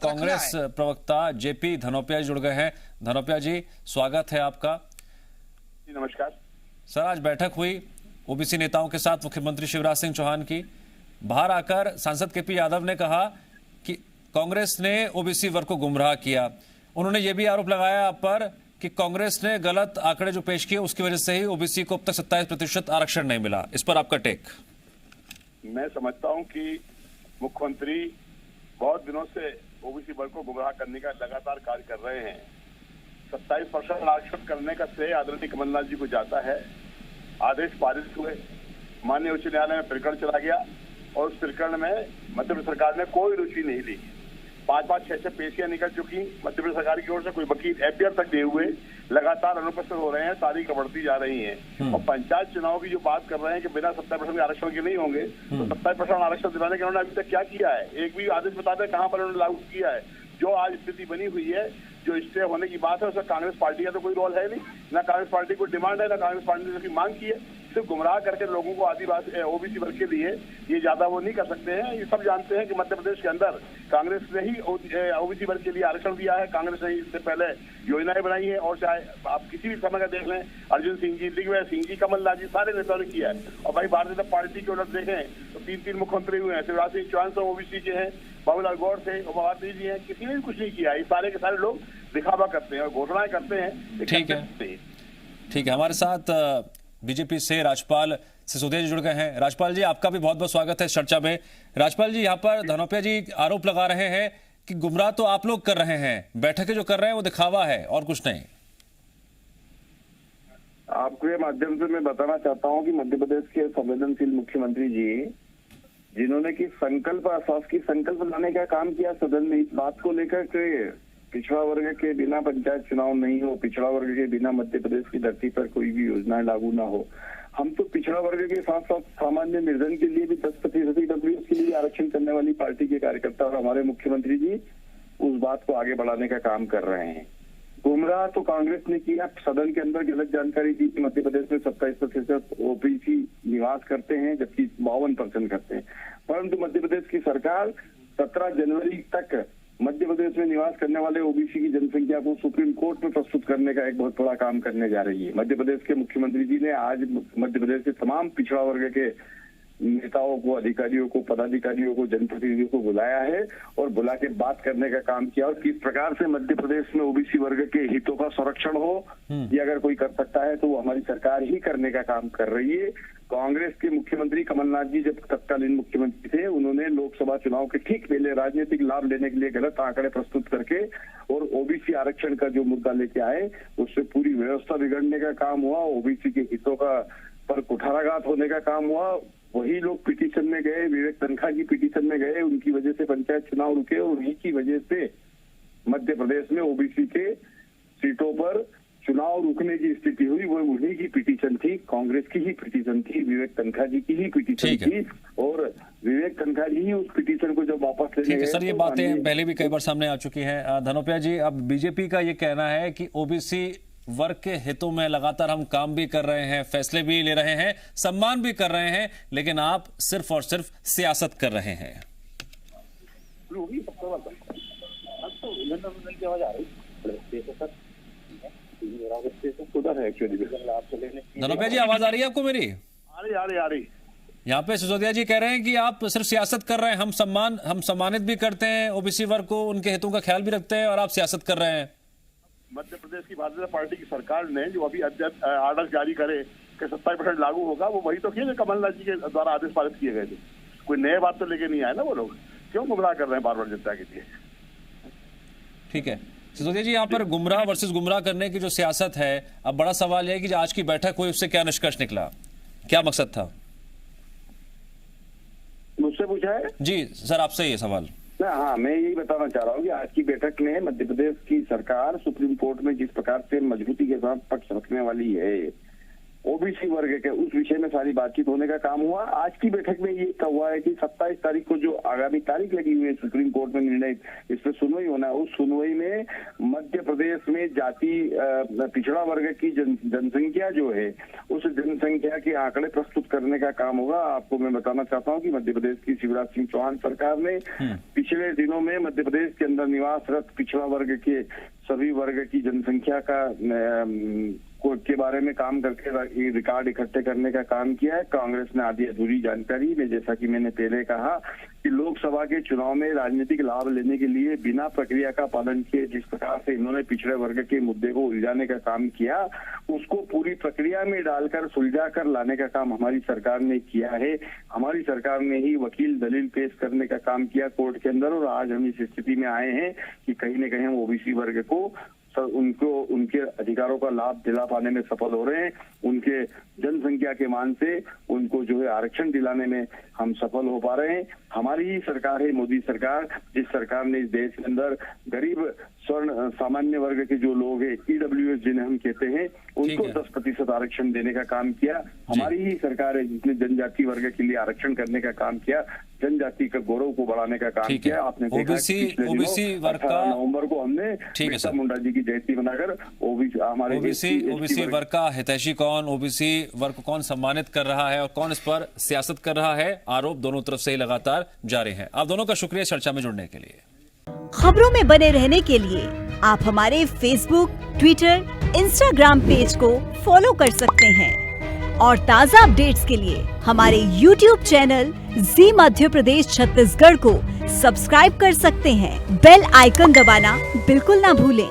कांग्रेस प्रवक्ता जेपी धनोपिया जुड़ गए हैं। धनोपिया जी, स्वागत है आपका। नमस्कार सर, आज बैठक हुई ओबीसी नेताओं के साथ मुख्यमंत्री शिवराज सिंह चौहान की। बाहर आकर सांसद केपी यादव ने कहा कि कांग्रेस ने ओबीसी वर्ग को गुमराह किया। उन्होंने ये भी आरोप लगाया आप पर कि कांग्रेस ने गलत आंकड़े जो पेश किए उसकी वजह से ही ओबीसी को अब तक 27% आरक्षण नहीं मिला। इस पर आपका टेक? मैं समझता हूं कि मुख्यमंत्री बहुत दिनों से ओबीसी वर्ग को गुमराह करने का लगातार कार्य कर रहे हैं। 27% आरक्षण करने का श्रेय आदरणीय कमलनाथ जी को जाता है। आदेश पारित हुए, माननीय उच्च न्यायालय में प्रकरण चला गया और उस प्रकरण में मध्य प्रदेश सरकार ने कोई रुचि नहीं ली। 5-5, 6-6 पेशियां निकल चुकी मध्य प्रदेश सरकार की ओर से, कोई वकील एफआईआर तक दिए हुए लगातार अनुपस्थित हो रहे हैं, तारीख बढ़ती जा रही है। और पंचायत चुनाव की जो बात कर रहे हैं कि बिना 27% आरक्षण के नहीं होंगे, तो 27% आरक्षण दिलाने के उन्होंने अभी तक क्या किया है? एक भी आदेश बता दें कहां पर उन्होंने लागू किया है? जो आज स्थिति बनी हुई है, जो स्टे होने की बात है, उसमें कांग्रेस पार्टी का तो कोई रोल है नहीं। ना कांग्रेस पार्टी को डिमांड है, ना कांग्रेस पार्टी ने उसकी मांग की है। सिर्फ गुमराह करके लोगों को आदिवासी ओबीसी वर्ग के लिए ये ज्यादा वो नहीं कर सकते हैं। ये सब जानते हैं कि मध्य प्रदेश के अंदर कांग्रेस ने ही ओबीसी वर्ग के लिए आरक्षण दिया है। कांग्रेस ने इससे पहले योजनाएं बनाई है, और चाहे आप किसी भी समय का देख लें, अर्जुन सिंह जी, दिग्विजय सिंह जी, कमलनाथ जी, सारे नेताओं ने किया है। और भाई भारतीय जनता पार्टी के उलट देखें तो 3 मुख्यमंत्री हुए हैं। शिवराज सिंह चौहान से ओबीसी के हैं, बाबूलाल गौर थे, उमावती जी हैं, किसी ने भी कुछ नहीं किया। ये सारे के सारे लोग दिखावा करते हैं और घोषणाएं करते हैं। ठीक है, हमारे साथ बीजेपी से राजपाल सिसोदिया जी जुड़ गए हैं। राजपाल जी, आपका भी बहुत बहुत स्वागत है चर्चा में। राजपाल जी, यहाँ पर धनोपिया जी आरोप लगा रहे हैं कि गुमराह तो आप लोग कर रहे हैं, बैठकें जो कर रहे हैं वो दिखावा है और कुछ नहीं। आपके माध्यम से मैं बताना चाहता हूं कि मध्य प्रदेश के संवेदनशील मुख्यमंत्री जी, जिन्होंने की संकल्प आश्वास की संकल्प लाने का काम किया सदन में, इस बात को लेकर के पिछड़ा वर्ग के बिना पंचायत चुनाव नहीं हो, पिछड़ा वर्ग के बिना मध्य प्रदेश की धरती पर कोई भी योजनाएं लागू ना हो। हम तो पिछड़ा वर्ग के साथ साथ सामान्य निर्धन के लिए भी 10% ईडब्ल्यूएस के लिए आरक्षण करने वाली पार्टी के कार्यकर्ता और हमारे मुख्यमंत्री जी उस बात को आगे बढ़ाने का काम कर रहे हैं। गुमराह तो कांग्रेस ने किया, सदन के अंदर गलत जानकारी दी कि मध्य प्रदेश में 27% ओबीसी निवास करते हैं, जबकि 52% करते हैं। परंतु मध्य प्रदेश की सरकार 17 जनवरी तक मध्य प्रदेश में निवास करने वाले ओबीसी की जनसंख्या को सुप्रीम कोर्ट में प्रस्तुत करने का एक बहुत बड़ा काम करने जा रही है। मध्य प्रदेश के मुख्यमंत्री जी ने आज मध्य प्रदेश के तमाम पिछड़ा वर्ग के नेताओं को, अधिकारियों को, पदाधिकारियों को, जनप्रतिनिधियों को बुलाया है और बुला के बात करने का काम किया। और किस प्रकार से मध्य प्रदेश में ओबीसी वर्ग के हितों का संरक्षण हो, ये अगर कोई कर सकता है तो वो हमारी सरकार ही करने का काम कर रही है। कांग्रेस के मुख्यमंत्री कमलनाथ जी जब तत्कालीन मुख्यमंत्री थे, उन्होंने लोकसभा चुनाव के ठीक पहले राजनीतिक लाभ लेने के लिए गलत आंकड़े प्रस्तुत करके और ओबीसी आरक्षण का जो मुद्दा लेके आए, उससे पूरी व्यवस्था बिगड़ने का काम हुआ। ओबीसी के हितों का पर कुठाराघात होने का काम हुआ। वही लोग पिटीशन में गए, विवेक तनखा की पिटीशन में गए, उनकी वजह से पंचायत चुनाव रुके और उन्हीं की वजह से मध्य प्रदेश में ओबीसी के सीटों पर चुनाव रुकने की स्थिति हुई। वो उन्हीं की पिटीशन थी, कांग्रेस की ही पिटीशन थी, विवेक तनखा जी की ही पिटीशन थी। और विवेक तनखा जी ही उस पिटीशन को जब वापस लेने गए। सर, ये बातें पहले भी कई बार सामने आ चुकी हैं। धनोपिया जी, अब बीजेपी का ये कहना है कि ओबीसी वर्ग के हितों में लगातार हम काम भी कर रहे हैं, फैसले भी ले रहे हैं, सम्मान भी कर रहे हैं, लेकिन आप सिर्फ और सिर्फ सियासत कर रहे हैं। धनोपिया जी, आवाज आ रही है आपको मेरी? आ रही। यहाँ पे सिसोदिया जी कह रहे हैं कि आप सिर्फ सियासत कर रहे हैं, हम सम्मानित भी करते हैं ओबीसी वर्ग को, उनके हितों का ख्याल भी रखते हैं, और आप सियासत कर रहे हैं। मध्य प्रदेश की भारतीय जनता पार्टी की सरकार ने जो अभी आदेश जारी करे कि 27% लागू होगा, वो वही तो किए जो कमलनाथ जी के द्वारा आदेश पारित किए गए थे। कोई नए बात तो लेके नहीं आए ना वो लोग। क्यों गुमराह कर रहे हैं बार बार जनता के लिए? ठीक है सिसोदिया जी, यहाँ पर गुमराह वर्सेस गुमराह करने की जो सियासत है, अब बड़ा सवाल है कि आज की बैठक हुई उससे क्या निष्कर्ष निकला, क्या मकसद था? मुझसे पूछा है जी सर, आपसे ये सवाल। हाँ, मैं यही बताना चाह रहा हूँ कि आज की बैठक में मध्य प्रदेश की सरकार सुप्रीम कोर्ट में जिस प्रकार से मजबूती के साथ पक्ष रखने वाली है, ओबीसी वर्ग के उस विषय में सारी बातचीत होने का काम हुआ। आज की बैठक में ये हुआ है कि 27 तारीख को जो आगामी तारीख लगी हुई है सुप्रीम कोर्ट में निर्णय इस पर सुनवाई होना है, उस सुनवाई में मध्य प्रदेश में जाति पिछड़ा वर्ग की जनसंख्या जो है उस जनसंख्या के आंकड़े प्रस्तुत करने का काम होगा। आपको मैं बताना चाहता हूँ कि मध्य प्रदेश की शिवराज सिंह चौहान सरकार ने पिछले दिनों में मध्य प्रदेश के अंदर निवासरत पिछड़ा वर्ग के सभी वर्ग की जनसंख्या के बारे में काम करके रिकॉर्ड इकट्ठे करने का काम किया है। कांग्रेस ने आधी अधूरी जानकारी में, जैसा कि मैंने पहले कहा कि लोकसभा के चुनाव में राजनीतिक लाभ लेने के लिए बिना प्रक्रिया का पालन किए जिस प्रकार से इन्होंने पिछड़े वर्ग के मुद्दे को उलझाने का काम किया, उसको पूरी प्रक्रिया में डालकर सुलझा कर लाने का काम हमारी सरकार ने किया है। हमारी सरकार ने ही वकील दलील पेश करने का काम किया कोर्ट के अंदर, और आज हम इस स्थिति में आए हैं कि कहीं न कहीं हम ओबीसी वर्ग को उनको उनके अधिकारों का लाभ दिला पाने में सफल हो रहे हैं। उनके जनसंख्या के मान से उनको जो है आरक्षण दिलाने में हम सफल हो पा रहे हैं। हमारी ही सरकार है, मोदी सरकार, जिस सरकार ने इस देश के अंदर गरीब स्वर्ण सामान्य वर्ग के जो लोग हैं, ईडब्ल्यूएस जिन्हें हम कहते हैं, उनको 10% आरक्षण देने का काम किया। हमारी ही सरकार है जिसने जनजाति वर्ग के लिए आरक्षण करने का काम किया, जनजाति का गौरव को बढ़ाने का काम किया। आपने ओबीसी वर्ग का नवंबर को हमने बिरसा मुंडा जी की जयंती बनाकर ओबीसी वर्ग का हितैषी कौन, ओबीसी वर्ग को कौन सम्मानित कर रहा है और कौन इस पर सियासत कर रहा है, आरोप दोनों तरफ से ही लगातार जारी हैं। आप दोनों का शुक्रिया चर्चा में जुड़ने के लिए। खबरों में बने रहने के लिए आप हमारे फेसबुक, ट्विटर, इंस्टाग्राम पेज को फॉलो कर सकते हैं और ताज़ा अपडेट्स के लिए हमारे यूट्यूब चैनल जी मध्य प्रदेश छत्तीसगढ़ को सब्सक्राइब कर सकते हैं। बेल आइकन दबाना बिल्कुल ना भूलें।